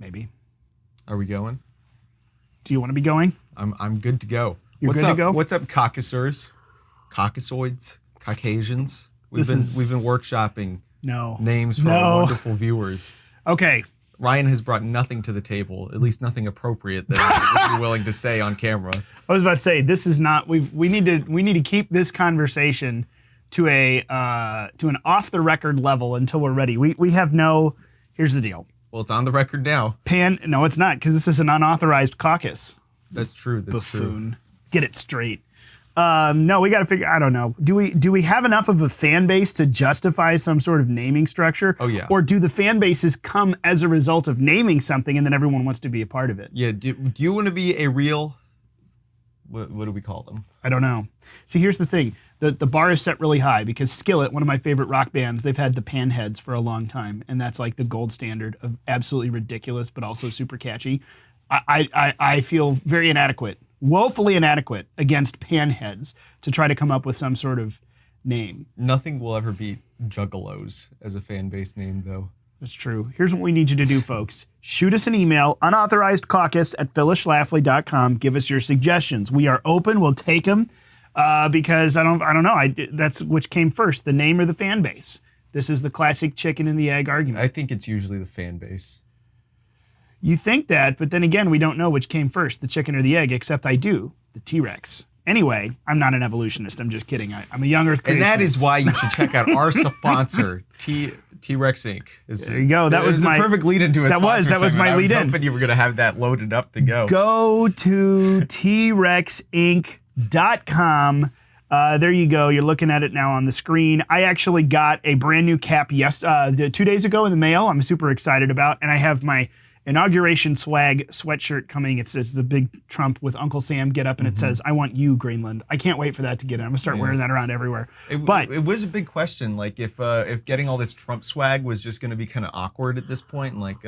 Maybe. Are we going? Do you want to be going? I'm good to go. You're What's good up? to go? What's up, caucusers, Caucasoids, Caucasians? We've been workshopping names for our wonderful viewers. Okay. Ryan has brought nothing to the table, at least nothing appropriate that he'd be willing to say on camera. I was about to say this is not. We need to keep this conversation to an off the record level until we're ready. We have no. Here's the deal. Well, it's on the record now. No, it's not, because this is an unauthorized caucus. That's true. That's Buffoon. true. Get it straight. No, we got to figure. I don't know. Do we have enough of a fan base to justify some sort of naming structure? Oh yeah. Or do the fan bases come as a result of naming something and then everyone wants to be a part of it? Yeah. Do you want to be a real? What do we call them? I don't know. See, here's the thing. The bar is set really high because Skillet, one of my favorite rock bands, they've had the Panheads for a long time, and that's like the gold standard of absolutely ridiculous but also super catchy. I feel very inadequate, woefully inadequate against Panheads to try to come up with some sort of name. Nothing will ever beat Juggalos as a fan base name, though. That's true. Here's what we need you to do, folks. Shoot us an email, unauthorizedcaucus@phyllisschlafly.com. Give us your suggestions. We are open. We'll take them because I don't know. That's which came first, the name or the fan base. This is the classic chicken and the egg argument. I think it's usually the fan base. You think that, but then again, we don't know which came first, the chicken or the egg, except I do, the T-Rex. Anyway, I'm not an evolutionist. I'm just kidding. I'm a young Earth creationist. And that is why you should check out our sponsor, T-Rex Inc. There you go. That was a perfect lead into a sponsor That was segment. my lead in. I was hoping you were going to have that loaded up to go. Go to trexinc.com. There you go. You're looking at it now on the screen. I actually got a brand new cap 2 days ago in the mail. I'm super excited about, and I have my inauguration swag sweatshirt coming. It says the big Trump with Uncle Sam get up, and it says, "I want you, Greenland." I can't wait for that to get in. I'm gonna start wearing that around everywhere. But it was a big question, like if getting all this Trump swag was just gonna be kind of awkward at this point, and like,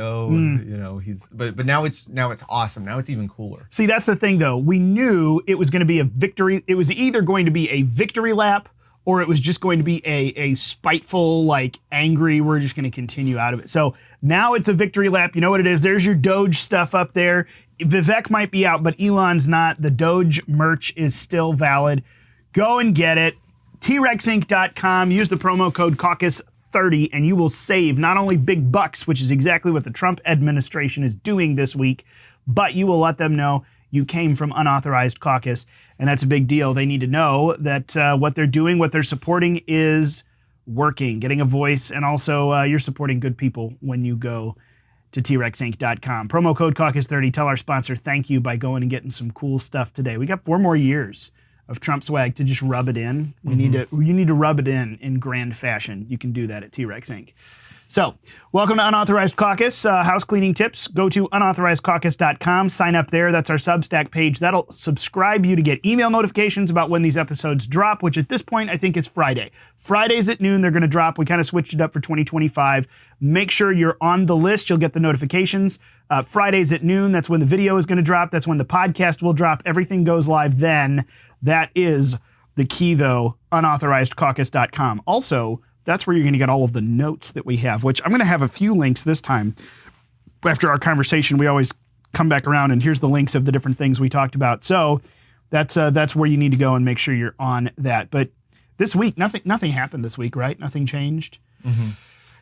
he's but now it's awesome. Now it's even cooler. See, that's the thing though. We knew it was gonna be a victory. It was either going to be a victory lap, or it was just going to be a spiteful, like angry, we're just going to continue out of it. So now it's a victory lap. You know what it is? There's your Doge stuff up there. Vivek might be out, but Elon's not. The Doge merch is still valid. Go and get it. trexinc.com. Use the promo code CAUCUS30 and you will save not only big bucks, which is exactly what the Trump administration is doing this week, but you will let them know you came from Unauthorized Caucus, and that's a big deal. They need to know that what they're doing, what they're supporting is working, getting a voice, and also you're supporting good people when you go to trexinc.com. Promo code CAUCUS30. Tell our sponsor thank you by going and getting some cool stuff today. We got 4 more years of Trump swag to just rub it in. You need to rub it in grand fashion. You can do that at T-Rex Inc. So, welcome to Unauthorized Caucus. House cleaning tips. Go to unauthorizedcaucus.com. Sign up there. That's our Substack page. That'll subscribe you to get email notifications about when these episodes drop, which at this point I think is Friday. Fridays at noon, they're going to drop. We kind of switched it up for 2025. Make sure you're on the list. You'll get the notifications. Fridays at noon, that's when the video is going to drop. That's when the podcast will drop. Everything goes live then. That is the key, though, unauthorizedcaucus.com. Also, that's where you're going to get all of the notes that we have, which I'm going to have a few links this time. After our conversation, we always come back around, and here's the links of the different things we talked about. So that's where you need to go and make sure you're on that. But this week, nothing happened this week, right? Nothing changed. Mm-hmm.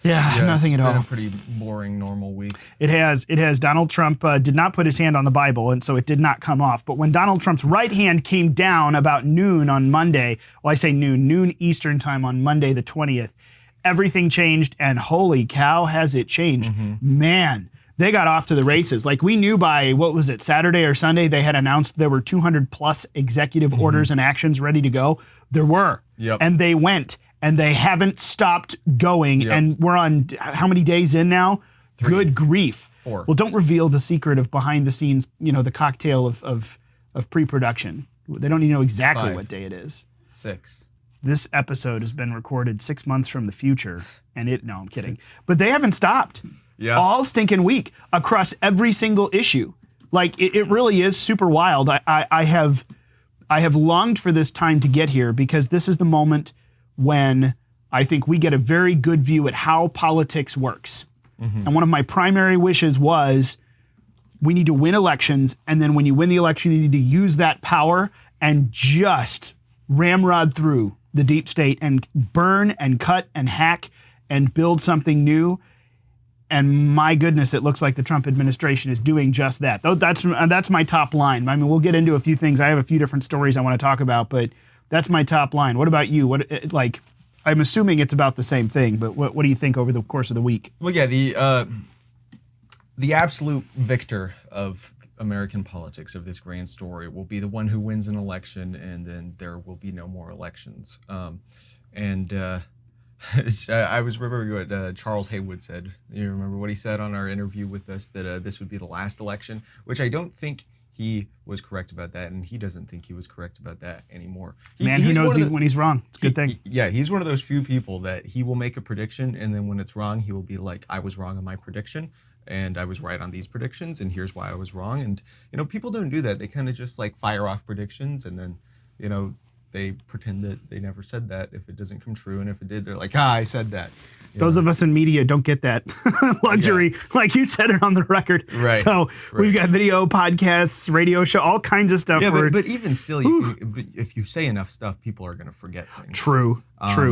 Yeah, nothing at all. It's been a pretty boring, normal week. It has. Donald Trump did not put his hand on the Bible, and so it did not come off. But when Donald Trump's right hand came down about noon on Monday, well, I say noon Eastern time on Monday the 20th, everything changed, and holy cow, has it changed. Man, they got off to the races. Like we knew by, what was it, Saturday or Sunday, they had announced there were 200 plus executive orders and actions ready to go. There were. Yep. And they went. And they haven't stopped going. Yep. And we're on how many days in now? 3. Good grief. 4. Well, don't reveal the secret of behind the scenes, the cocktail of pre-production. They don't even know exactly 5. what day it is. 6. This episode has been recorded 6 months from the future. And no, I'm kidding. But they haven't stopped. Yeah. All stinking week across every single issue. Like it really is super wild. I have longed for this time to get here because this is the moment when I think we get a very good view at how politics works. And one of my primary wishes was we need to win elections, and then when you win the election, you need to use that power and just ramrod through the deep state and burn and cut and hack and build something new. And my goodness, it looks like the Trump administration is doing just that. Though that's my top line. I mean, we'll get into a few things. I have a few different stories I want to talk about, but that's my top line. What about you? I'm assuming it's about the same thing, but what do you think over the course of the week? Well, yeah, the absolute victor of American politics of this grand story will be the one who wins an election, and then there will be no more elections. I was remembering what Charles Haywood said. You remember what he said on our interview with us, that this would be the last election, which I don't think he was correct about that, and he doesn't think he was correct about that anymore. Man who knows when he's wrong. It's a good thing. He's one of those few people that he will make a prediction, and then when it's wrong, he will be like, I was wrong on my prediction, and I was right on these predictions, and here's why I was wrong. And, people don't do that. They kind of just like fire off predictions, and then, they pretend that they never said that if it doesn't come true. And if it did, they're like, I said that. Those of us in media don't get that luxury. Yeah. Like you said it on the record. Right. So we've got video, podcasts, radio show, all kinds of stuff. Yeah, but even still, if you say enough stuff, people are going to forget things. True.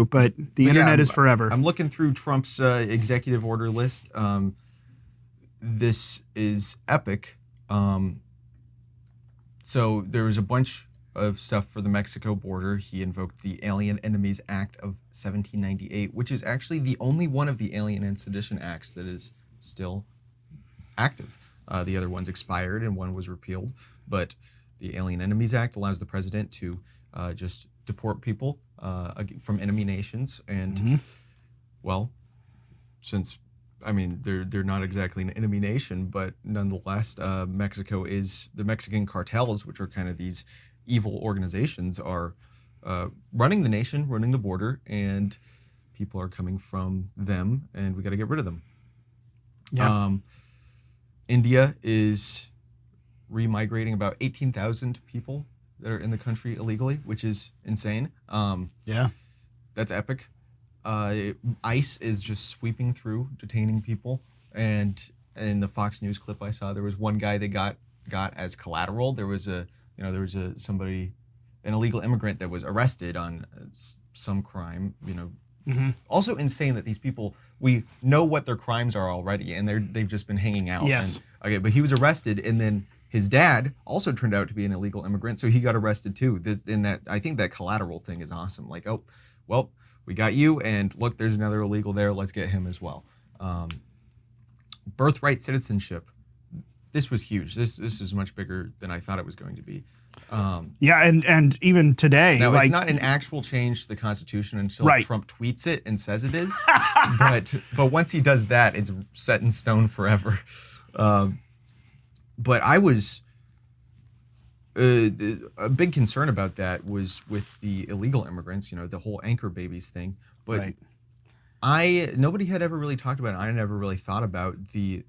But the internet is forever. I'm looking through Trump's executive order list. This is epic. So there was a bunch of stuff for the Mexico border. He invoked the Alien Enemies Act of 1798, which is actually the only one of the Alien and Sedition Acts that is still active. The other ones expired and one was repealed, but the Alien Enemies Act allows the president to just deport people from enemy nations. And well, since they're not exactly an enemy nation, but nonetheless, Mexico is the Mexican cartels, which are kind of these evil organizations, are running the nation, running the border, and people are coming from them, and we got to get rid of them. Yeah. India is remigrating about 18,000 people that are in the country illegally, which is insane. Yeah. That's epic. ICE is just sweeping through, detaining people, and in the Fox News clip I saw, there was one guy that got as collateral. There was somebody, an illegal immigrant that was arrested on some crime. Also insane that these people, we know what their crimes are already, and they've just been hanging out. Yes. But he was arrested, and then his dad also turned out to be an illegal immigrant, so he got arrested too. I think that collateral thing is awesome. Like, oh, well, we got you, and look, there's another illegal there. Let's get him as well. Birthright citizenship. This was huge. This is much bigger than I thought it was going to be. And even today, now it's not an actual change to the Constitution until Trump tweets it and says it is. but once he does that, it's set in stone forever. But I was a big concern about that was with the illegal immigrants. The whole anchor babies thing. But nobody had ever really talked about it. I never really thought about the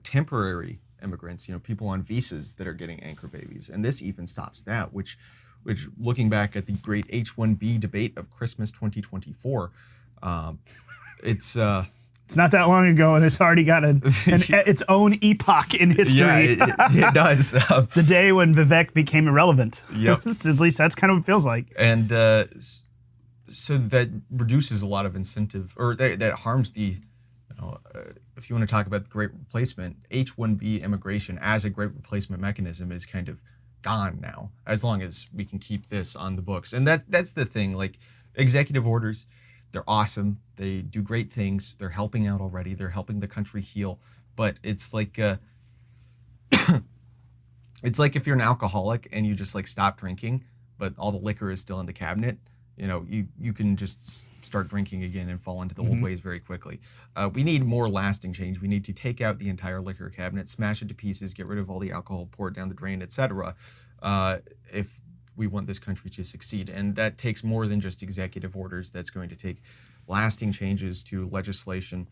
temporary immigrants, people on visas that are getting anchor babies. And this even stops that, which looking back at the great H-1B debate of Christmas 2024, it's not that long ago, and it's already got its own epoch in history. Yeah, it does. The day when Vivek became irrelevant. Yep. At least that's kind of what it feels like. And so that reduces a lot of incentive, or that harms the, if you want to talk about the Great Replacement, H-1B immigration as a Great Replacement mechanism is kind of gone now, as long as we can keep this on the books. And that's the thing, like executive orders, they're awesome. They do great things. They're helping out already. They're helping the country heal. But it's like, it's like if you're an alcoholic and you just like stop drinking, but all the liquor is still in the cabinet, you can just start drinking again and fall into the old ways very quickly. We need more lasting change. We need to take out the entire liquor cabinet, smash it to pieces, get rid of all the alcohol, pour it down the drain, etc. If we want this country to succeed. And that takes more than just executive orders. That's going to take lasting changes to legislation.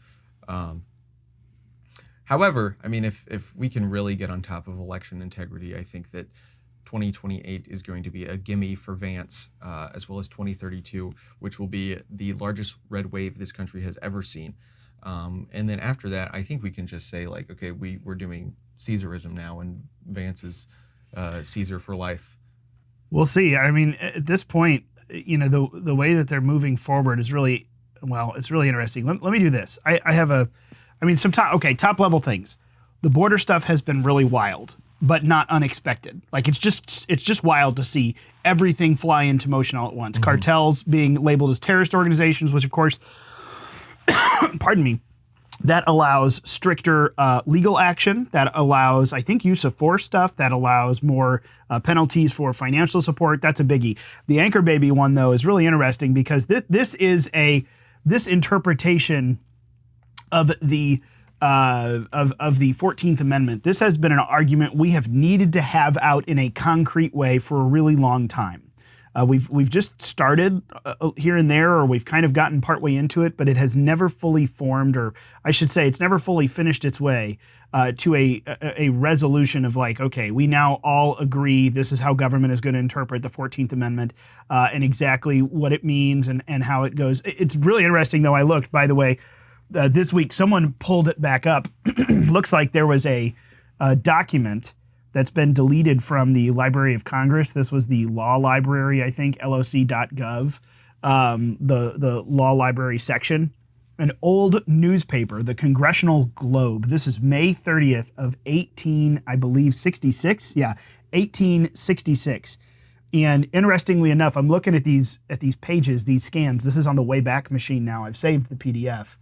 However, if we can really get on top of election integrity, I think that 2028 is going to be a gimme for Vance, as well as 2032, which will be the largest red wave this country has ever seen. And then after that, I think we can just say like, okay, we're doing Caesarism now, and Vance is Caesar for life. We'll see. I mean, at this point, the way that they're moving forward is really, well, it's really interesting. Let me do this. I have some top level things. The border stuff has been really wild, but not unexpected. Like it's just wild to see everything fly into motion all at once. Mm-hmm. Cartels being labeled as terrorist organizations, which of course, pardon me, that allows stricter legal action, that allows, I think, use of force stuff, that allows more penalties for financial support. That's a biggie. The Anchor Baby one, though, is really interesting because this interpretation of the 14th Amendment. This has been an argument we have needed to have out in a concrete way for a really long time. We've just started here and there, or we've kind of gotten partway into it, but it has never fully formed, or I should say, it's never fully finished its way to a resolution of like, okay, we now all agree this is how government is going to interpret the 14th Amendment and exactly what it means and how it goes. It's really interesting, though. I looked, by the way, this week, someone pulled it back up. Looks like there was a document that's been deleted from the Library of Congress. This was the law library, I think, loc.gov, the law library section. An old newspaper, the Congressional Globe. This is May 30th of 66. Yeah, 1866. And interestingly enough, I'm looking at these pages, these scans. This is on the Wayback Machine now. I've saved the PDF.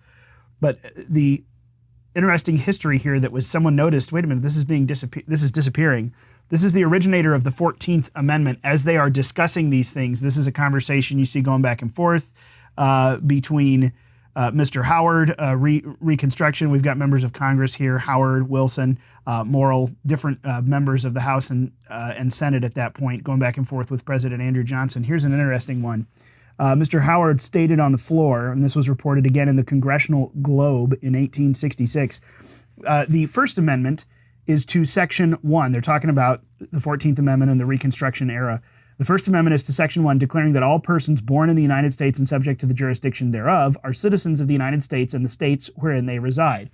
But the interesting history here that was someone noticed, wait a minute, this is disappearing. This is the originator of the 14th Amendment. As they are discussing these things, this is a conversation you see going back and forth between Mr. Howard, Reconstruction. We've got members of Congress here, Howard, Wilson, Morrill, different members of the House and Senate at that point, going back and forth with President Andrew Johnson. Here's an interesting one. Mr. Howard stated on the floor, and this was reported again in the Congressional Globe in 1866, the First Amendment is to Section 1. They're talking about the 14th Amendment and the Reconstruction era. The First Amendment is to Section 1, declaring that all persons born in the United States and subject to the jurisdiction thereof are citizens of the United States and the states wherein they reside.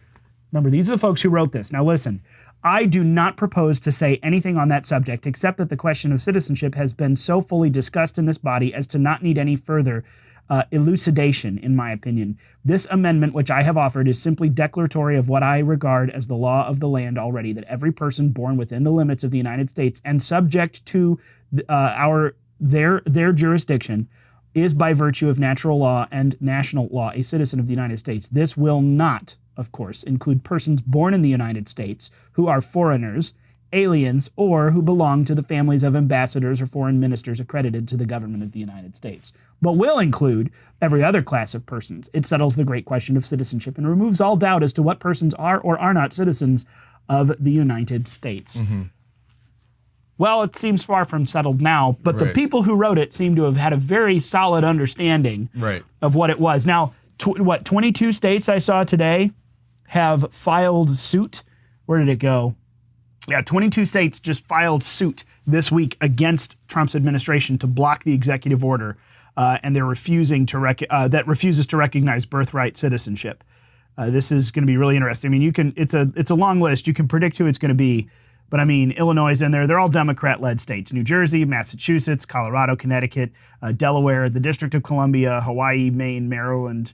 Remember, these are the folks who wrote this. Now listen, I do not propose to say anything on that subject except that the question of citizenship has been so fully discussed in this body as to not need any further elucidation, in my opinion. This amendment, which I have offered, is simply declaratory of what I regard as the law of the land already, that every person born within the limits of the United States and subject to their jurisdiction is by virtue of natural law and national law a citizen of the United States. This will not, of course, include persons born in the United States who are foreigners, aliens, or who belong to the families of ambassadors or foreign ministers accredited to the government of the United States, but will include every other class of persons. It settles the great question of citizenship and removes all doubt as to what persons are or are not citizens of the United States. Mm-hmm. Well, it seems far from settled now, but the people who wrote it seem to have had a very solid understanding of what it was. Now, 22 states I saw today have filed suit. Where did it go? Yeah, 22 states just filed suit this week against Trump's administration to block the executive order, and they're refusing to that refuses to recognize birthright citizenship. This is going to be really interesting. I mean, it's a long list. You can predict who it's going to be, but I mean, Illinois is in there. They're all Democrat-led states: New Jersey, Massachusetts, Colorado, Connecticut, Delaware, the District of Columbia, Hawaii, Maine, Maryland,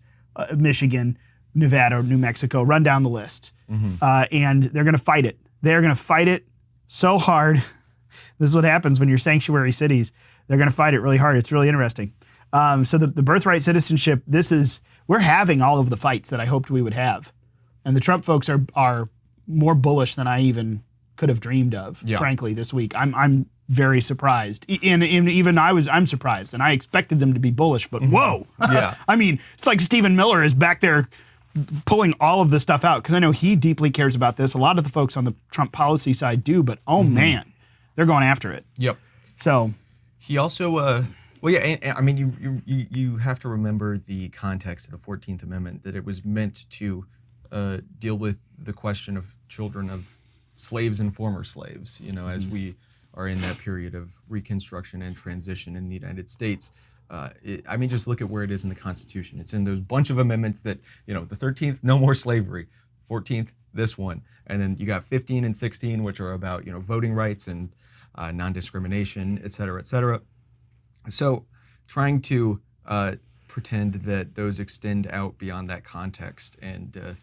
Michigan, Nevada, New Mexico. Run down the list. Mm-hmm. And they're going to fight it. They're going to fight it so hard. This is what happens when you're sanctuary cities. They're going to fight it really hard. It's really interesting. So the birthright citizenship, we're having all of the fights that I hoped we would have. And the Trump folks are more bullish than I even could have dreamed of, frankly, this week. I'm very surprised. And even I'm surprised. And I expected them to be bullish, but whoa. Yeah. I mean, it's like Stephen Miller is back there pulling all of this stuff out, because I know he deeply cares about this. A lot of the folks on the Trump policy side do, but man, they're going after it. Yep. So he also, I mean, you have to remember the context of the 14th Amendment, that it was meant to deal with the question of children of slaves and former slaves. You know, as we are in that period of Reconstruction and transition in the United States. I mean, just look at where it is in the Constitution. It's in those bunch of amendments that, the 13th, no more slavery, 14th, this one, and then you got 15 and 16, which are about, voting rights and non-discrimination, et cetera, et cetera. So trying to pretend that those extend out beyond that context, and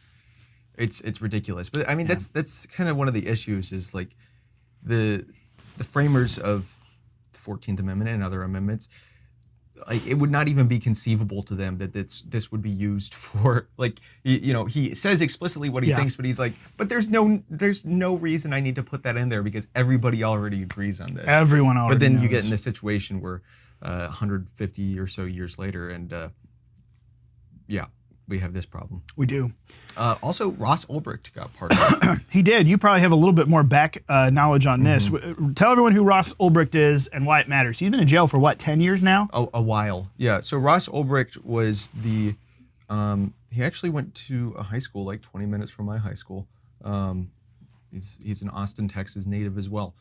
it's ridiculous. But I mean, that's kind of one of the issues is like the framers of the 14th Amendment and other amendments, like it would not even be conceivable to them that this would be used for like he says explicitly what he thinks, but he's like, but there's no reason I need to put that in there because everybody already agrees on this. Everyone already But then knows. you get in a situation where 150 or so years later, and we have this problem. We do. Also, Ross Ulbricht got pardoned. He did. You probably have a little bit more back knowledge on this. Tell everyone who Ross Ulbricht is and why it matters. He's been in jail for what, 10 years now? A while. Yeah. So Ross Ulbricht was he actually went to a high school like 20 minutes from my high school. He's an Austin, Texas native as well.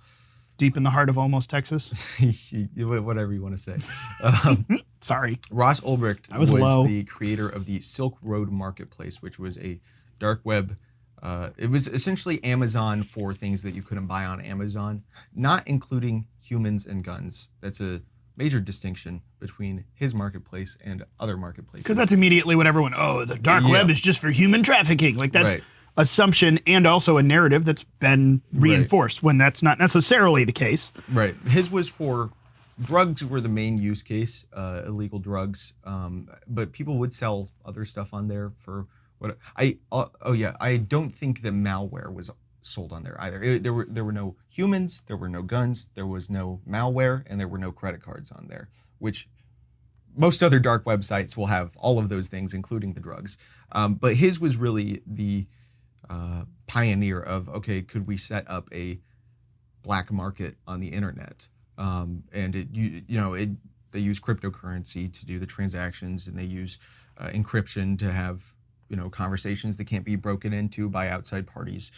Deep in the heart of almost Texas. Whatever you want to say. Sorry. Ross Ulbricht was low. the creator of the Silk Road Marketplace, which was a dark web. It was essentially Amazon for things that you couldn't buy on Amazon, not including humans and guns. That's a major distinction between his marketplace and other marketplaces. Because that's immediately what everyone, the dark web is just for human trafficking. Like that's assumption and also a narrative that's been reinforced when that's not necessarily the case. Right. His was for drugs were the main use case, illegal drugs. But people would sell other stuff on there for what I don't think that malware was sold on there either. There were no humans, there were no guns, there was no malware, and there were no credit cards on there, which most other dark websites will have all of those things, including the drugs. But his was really the pioneer of, okay, could we set up a black market on the internet? And they use cryptocurrency to do the transactions, and they use encryption to have conversations that can't be broken into by outside parties.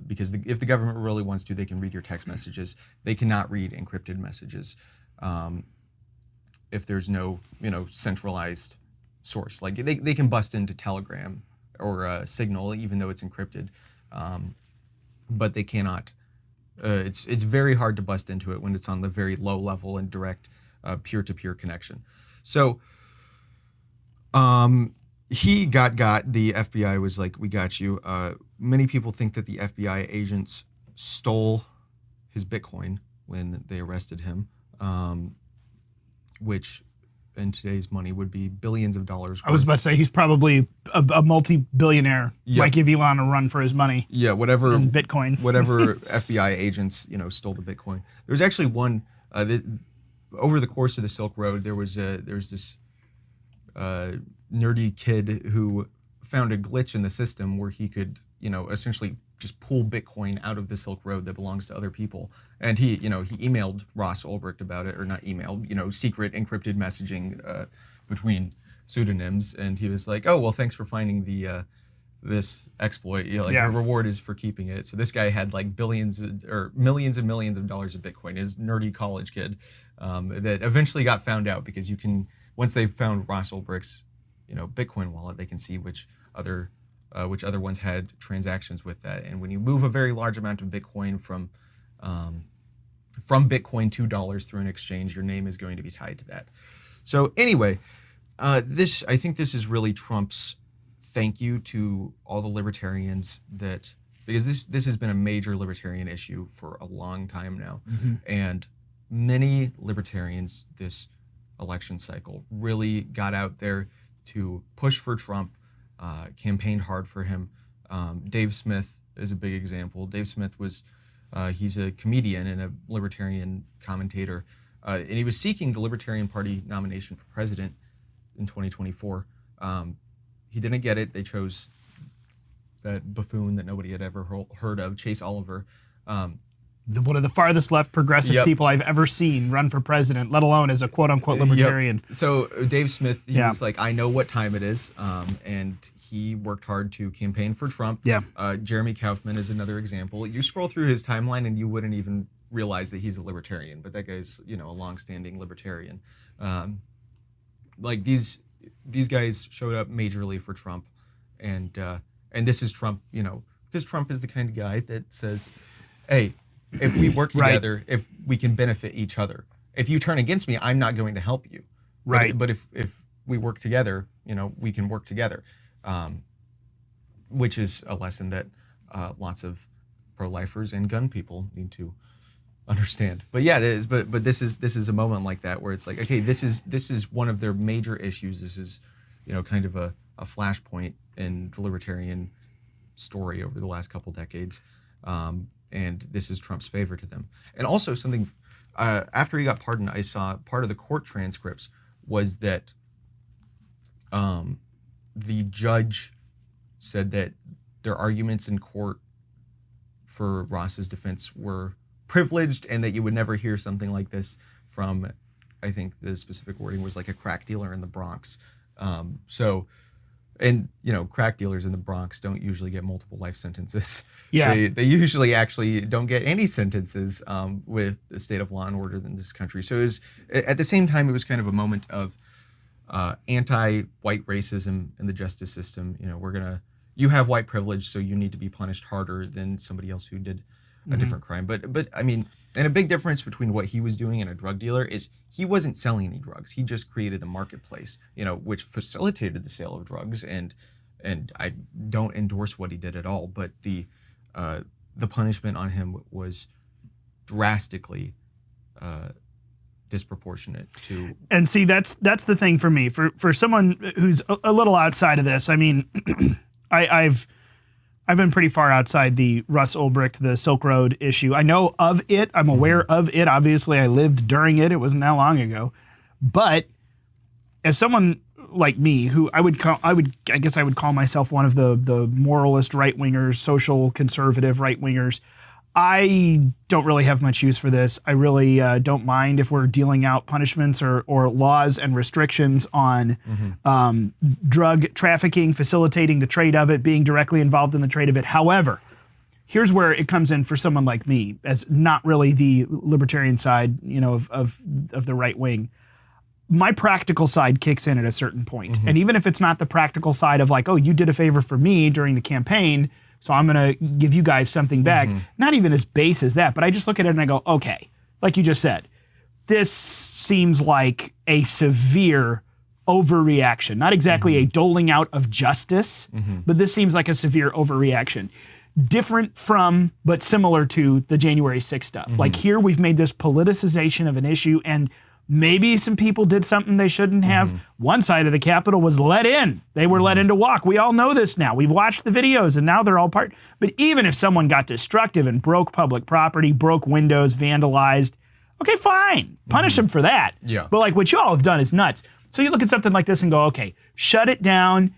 Because if the government really wants to, they can read your text messages. They cannot read encrypted messages if there's no centralized source. Like they can bust into Telegram or Signal, even though it's encrypted, but they cannot. It's very hard to bust into it when it's on the very low level and direct peer-to-peer connection. So he got the FBI was like, we got you. Many people think that the FBI agents stole his Bitcoin when they arrested him, which in today's money would be billions of dollars worth. I was about to say he's probably a multi-billionaire. Might give Elon a run for his money. Yeah, whatever. In Bitcoin. Whatever FBI agents, stole the Bitcoin. There was actually one over the course of the Silk Road. There was this nerdy kid who found a glitch in the system where he could, essentially just pull Bitcoin out of the Silk Road that belongs to other people. And he emailed Ross Ulbricht about it, or not emailed, secret encrypted messaging between pseudonyms. And he was like, oh, well, thanks for finding the this exploit. Your reward is for keeping it. So this guy had like billions or millions and millions of dollars of Bitcoin, his nerdy college kid, that eventually got found out because you can, once they found Ross Ulbricht's, Bitcoin wallet, they can see which other ones had transactions with that. And when you move a very large amount of Bitcoin from Bitcoin to dollars through an exchange, your name is going to be tied to that. So anyway, I think this is really Trump's thank you to all the libertarians because this has been a major libertarian issue for a long time now. Mm-hmm. And many libertarians this election cycle really got out there to push for Trump, campaigned hard for him. Dave Smith is a big example. Dave Smith he's a comedian and a libertarian commentator, and he was seeking the Libertarian Party nomination for president in 2024. He didn't get it. They chose that buffoon that nobody had ever heard of, Chase Oliver. one of the farthest left progressive people I've ever seen run for president, let alone as a quote unquote libertarian. So Dave Smith, he Yeah. was like, I know what time it is. And he worked hard to campaign for Trump. Yeah. Jeremy Kaufman is another example. You scroll through his timeline and you wouldn't even realize that he's a libertarian, but that guy's, a longstanding libertarian. Like these guys showed up majorly for Trump. And this is Trump, because Trump is the kind of guy that says, hey, if we work together, if we can benefit each other. If you turn against me, I'm not going to help you. Right. But if we work together, we can work together. Which is a lesson that lots of pro-lifers and gun people need to understand. But yeah, it is. But this is a moment like that where it's like, okay, this is one of their major issues. This is, kind of a flashpoint in the libertarian story over the last couple decades. And this is Trump's favor to them. And also something, after he got pardoned, I saw part of the court transcripts was that the judge said that their arguments in court for Ross's defense were privileged and that you would never hear something like this from, I think the specific wording was like a crack dealer in the Bronx. And crack dealers in the Bronx don't usually get multiple life sentences. Yeah. They usually actually don't get any sentences with the state of law and order in this country. So it was, at the same time, it was kind of a moment of anti-white racism in the justice system. You have white privilege, so you need to be punished harder than somebody else who did a different crime. But I mean, and a big difference between what he was doing and a drug dealer is he wasn't selling any drugs. He just created the marketplace, which facilitated the sale of drugs. And I don't endorse what he did at all. But the punishment on him was drastically disproportionate to. And see, that's the thing for me. For someone who's a little outside of this, I mean, I've been pretty far outside the Ross Ulbricht, the Silk Road issue. I know of it. I'm aware of it. Obviously, I lived during it. It wasn't that long ago. But as someone like me, who I guess I would call myself one of the moralist right-wingers, social conservative right-wingers, I don't really have much use for this. I really don't mind if we're dealing out punishments or laws and restrictions on drug trafficking, facilitating the trade of it, being directly involved in the trade of it. However, here's where it comes in for someone like me, as not really the libertarian side, of the right wing. My practical side kicks in at a certain point. And even if it's not the practical side of like, oh, you did a favor for me during the campaign, so I'm going to give you guys something back. Not even as base as that, but I just look at it and I go, okay, like you just said, this seems like a severe overreaction. Not exactly a doling out of justice, but this seems like a severe overreaction. Different from, but similar to the January 6th stuff. Like here we've made this politicization of an issue, and maybe some people did something they shouldn't have. One side of the Capitol was let in. They were let in to walk. We all know this now. We've watched the videos and now they're all part. But even if someone got destructive and broke public property, broke windows, vandalized, okay, fine. Punish them for that. Yeah. But like what you all have done is nuts. So you look at something like this and go, okay, shut it down,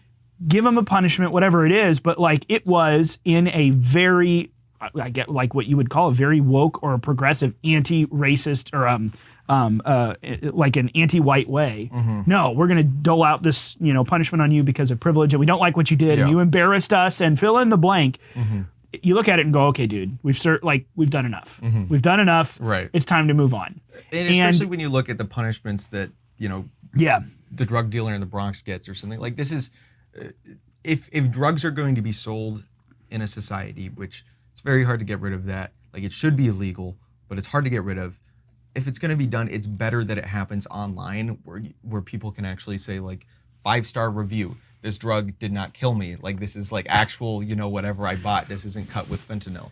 give them a punishment, whatever it is. But like it was in a very, I get like what you would call a very woke or a progressive anti-racist or like an anti-white way. No, we're going to dole out this, punishment on you because of privilege, and we don't like what you did, and you embarrassed us, and fill in the blank. You look at it and go, okay, dude, we've done enough. We've done enough. Right. It's time to move on. And especially when you look at the punishments that the drug dealer in the Bronx gets or something like this is, if drugs are going to be sold in a society, which it's very hard to get rid of that. Like it should be illegal, but it's hard to get rid of. If it's going to be done, it's better that it happens online where people can actually say like 5-star review. This drug did not kill me. Like this is like actual, whatever I bought. This isn't cut with fentanyl.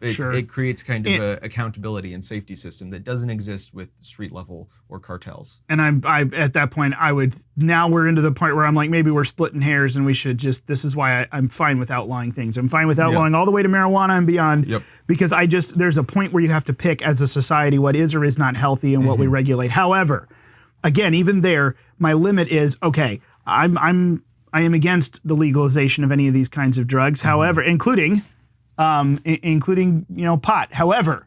It creates kind of a accountability and safety system that doesn't exist with street level or cartels. And I at that point, now we're into the point where I'm like, maybe we're splitting hairs and we should this is why I'm fine with outlawing things. I'm fine with outlawing all the way to marijuana and beyond, because there's a point where you have to pick as a society what is or is not healthy and what we regulate. However, again, even there, my limit is, okay, I am against the legalization of any of these kinds of drugs. However, including including, pot. However,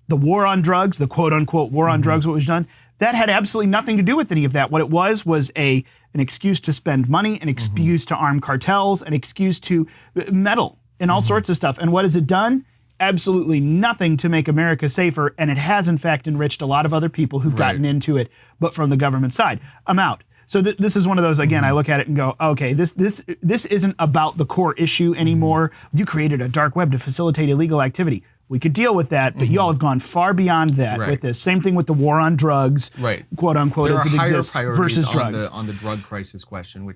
the war on drugs, the quote unquote war on drugs, what was done, that had absolutely nothing to do with any of that. What it was an excuse to spend money, an excuse to arm cartels, an excuse to meddle in all sorts of stuff. And what has it done? Absolutely nothing to make America safer. And it has, in fact, enriched a lot of other people who've gotten into it, but from the government side. I'm out. So this is one of those, again, I look at it and go, okay, this isn't about the core issue anymore. You created a dark web to facilitate illegal activity. We could deal with that, but y'all have gone far beyond that with this. Same thing with the war on drugs, quote unquote, as it exists versus drugs. On the drug crisis question,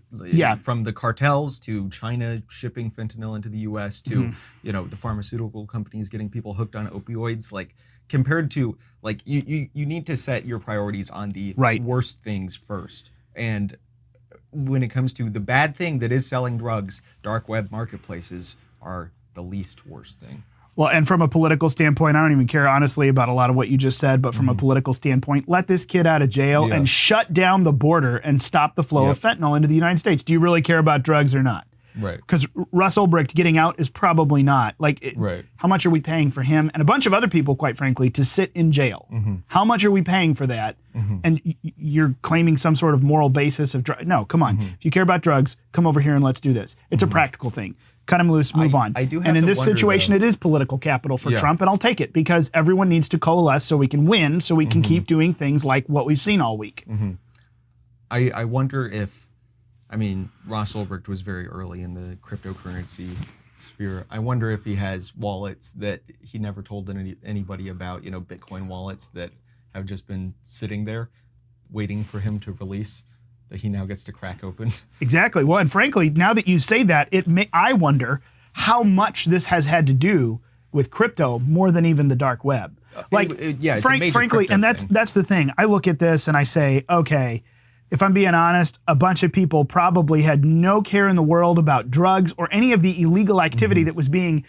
from the cartels to China shipping fentanyl into the U.S. to the pharmaceutical companies getting people hooked on opioids, like compared to you need to set your priorities on the worst things first. And when it comes to the bad thing that is selling drugs, dark web marketplaces are the least worst thing. Well, and from a political standpoint, I don't even care, honestly, about a lot of what you just said, but from a political standpoint, let this kid out of jail and shut down the border and stop the flow of fentanyl into the United States. Do you really care about drugs or not? Right. Because Ross Ulbricht getting out is probably not. How much are we paying for him and a bunch of other people, quite frankly, to sit in jail? How much are we paying for that? And you're claiming some sort of moral basis of drugs. No, come on. If you care about drugs, come over here and let's do this. It's a practical thing. Cut him loose, move on. I do have and in to this wonder, situation, though, it is political capital for Trump, and I'll take it because everyone needs to coalesce so we can win, so we can keep doing things like what we've seen all week. I wonder if, Ross Ulbricht was very early in the cryptocurrency sphere. I wonder if he has wallets that he never told anybody about, Bitcoin wallets that have just been sitting there waiting for him to release, that he now gets to crack open. Exactly. Well, and frankly, now that you say that, I wonder how much this has had to do with crypto more than even the dark web. Frankly, and that's the thing. I look at this and I say, okay, if I'm being honest, a bunch of people probably had no care in the world about drugs or any of the illegal activity that was being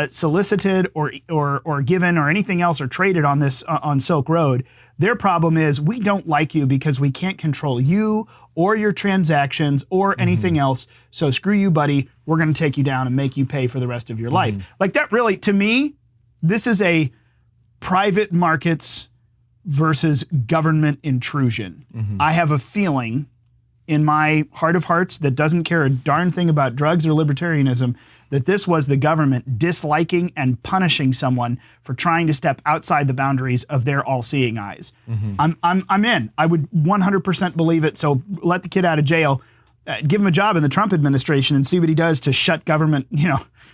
solicited or given or anything else or traded on this on Silk Road. Their problem is we don't like you because we can't control you or your transactions or anything else. So screw you, buddy. We're going to take you down and make you pay for the rest of your life. Like that really, to me, this is a private markets versus government intrusion. I have a feeling in my heart of hearts that doesn't care a darn thing about drugs or libertarianism that this was the government disliking and punishing someone for trying to step outside the boundaries of their all-seeing eyes. I'm in. I would 100% believe it. So let the kid out of jail, give him a job in the Trump administration and see what he does to shut government,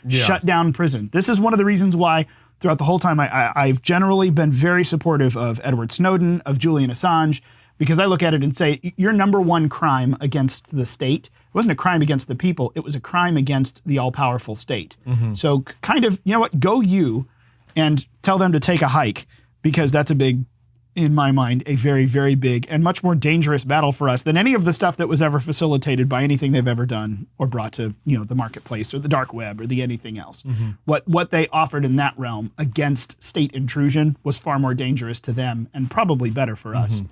shut down prison. This is one of the reasons why throughout the whole time I've generally been very supportive of Edward Snowden, of Julian Assange, because I look at it and say, your number one crime against the state wasn't a crime against the people, it was a crime against the all-powerful state. So kind of, you know what, go you and tell them to take a hike, because that's a big, in my mind, a very, very big and much more dangerous battle for us than any of the stuff that was ever facilitated by anything they've ever done or brought to, the marketplace or the dark web or the anything else. What they offered in that realm against state intrusion was far more dangerous to them and probably better for us.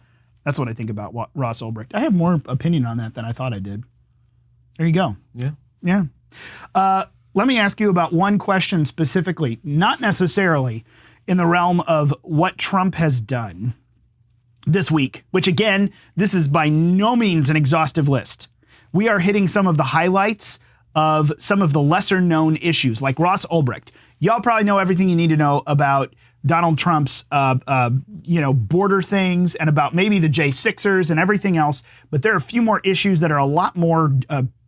That's what I think about Ross Ulbricht. I have more opinion on that than I thought I did. There you go. Yeah. Let me ask you about one question specifically, not necessarily in the realm of what Trump has done this week, which again, this is by no means an exhaustive list. We are hitting some of the highlights of some of the lesser known issues, like Ross Ulbricht. Y'all probably know everything you need to know about Donald Trump's, border things and about maybe the J6ers and everything else. But there are a few more issues that are a lot more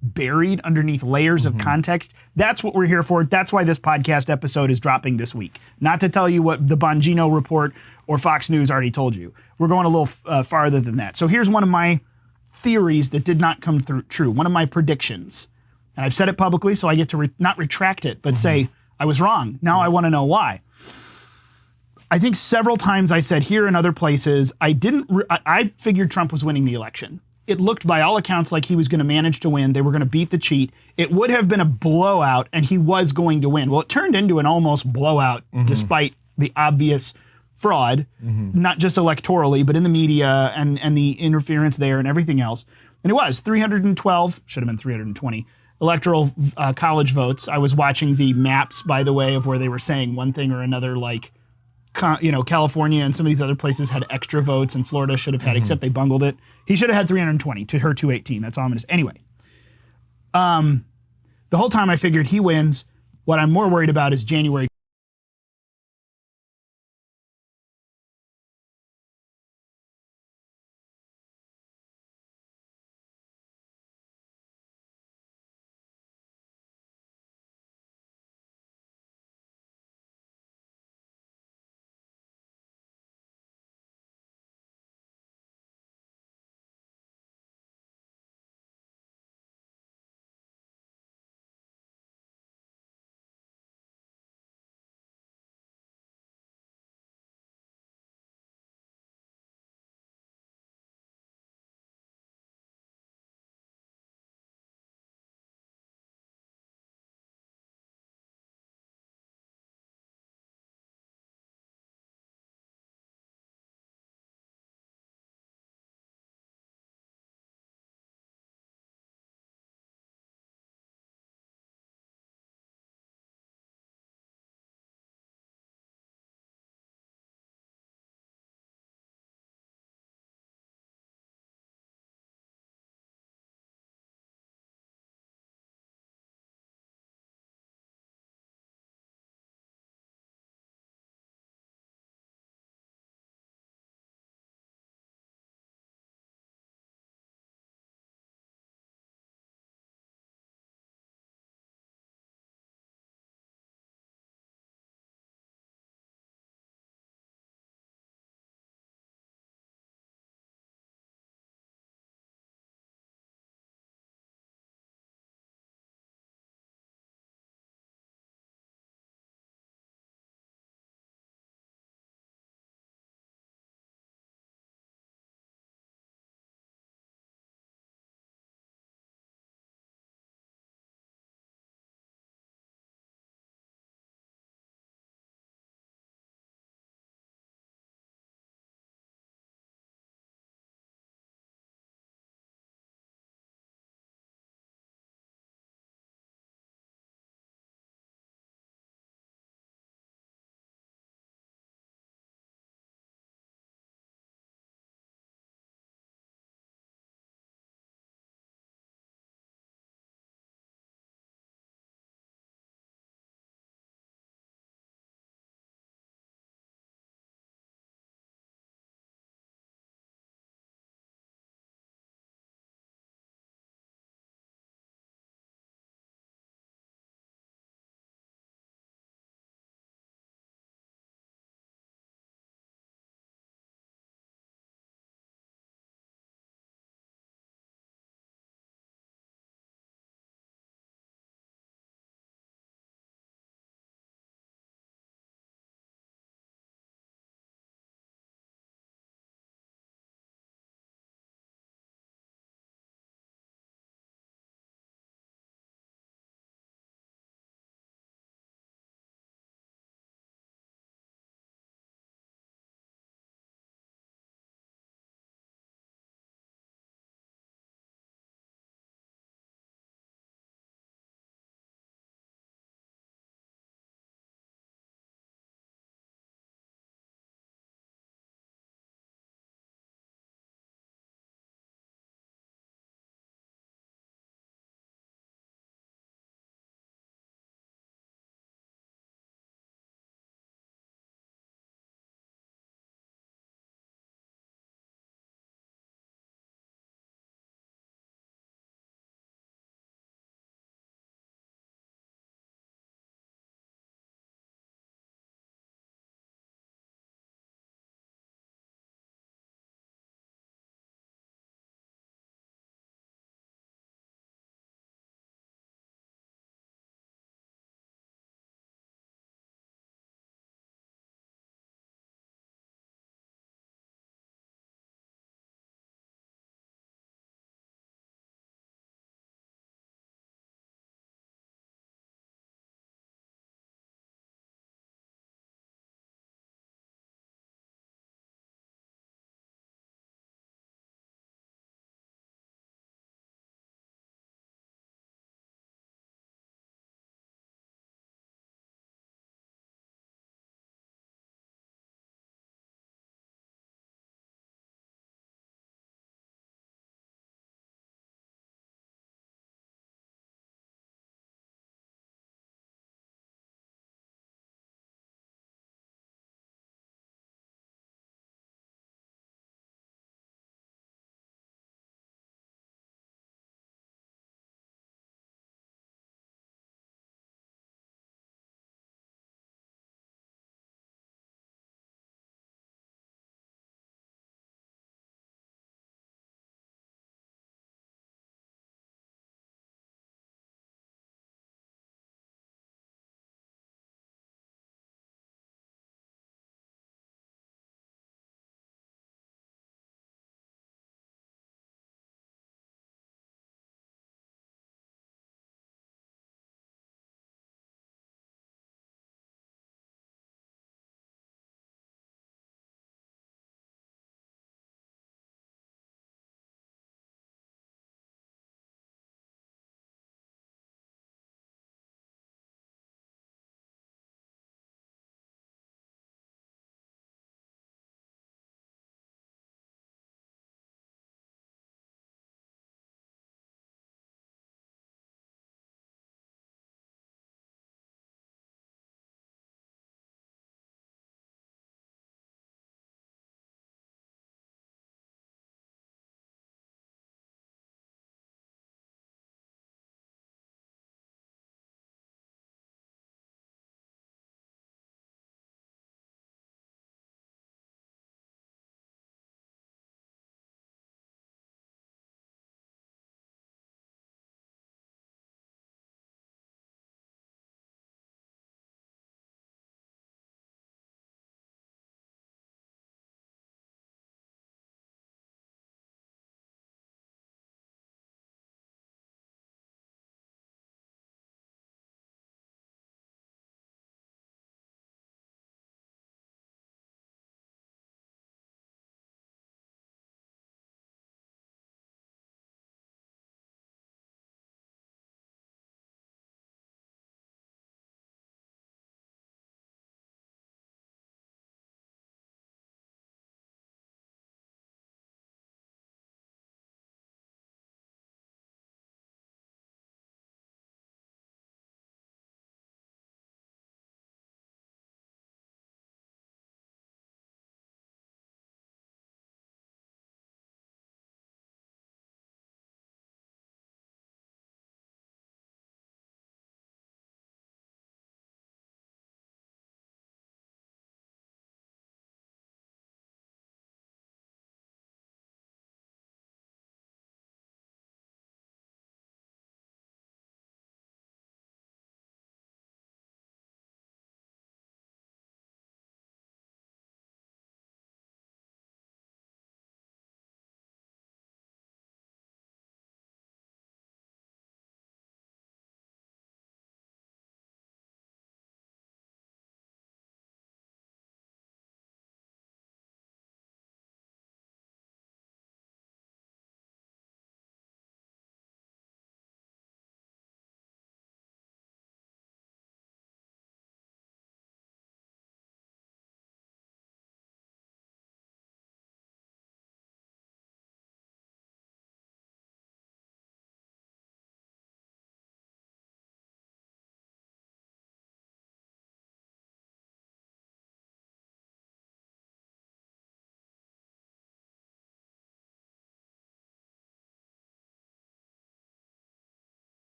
buried underneath layers of context. That's what we're here for. That's why this podcast episode is dropping this week. Not to tell you what the Bongino report or Fox News already told you. We're going a little farther than that. So here's one of my theories that did not come true. One of my predictions. And I've said it publicly, so I get to not retract it, but say I was wrong. Now I want to know why. I think several times I said here and other places, I figured Trump was winning the election. It looked by all accounts like he was going to manage to win. They were going to beat the cheat. It would have been a blowout and he was going to win. Well, it turned into an almost blowout despite the obvious fraud, not just electorally, but in the media and the interference there and everything else. And it was 312, should have been 320 electoral college votes. I was watching the maps, by the way, of where they were saying one thing or another, like, California and some of these other places had extra votes, and Florida should have had, except they bungled it. He should have had 320 to her 218. That's all I'm going to say. Anyway, the whole time I figured he wins. What I'm more worried about is January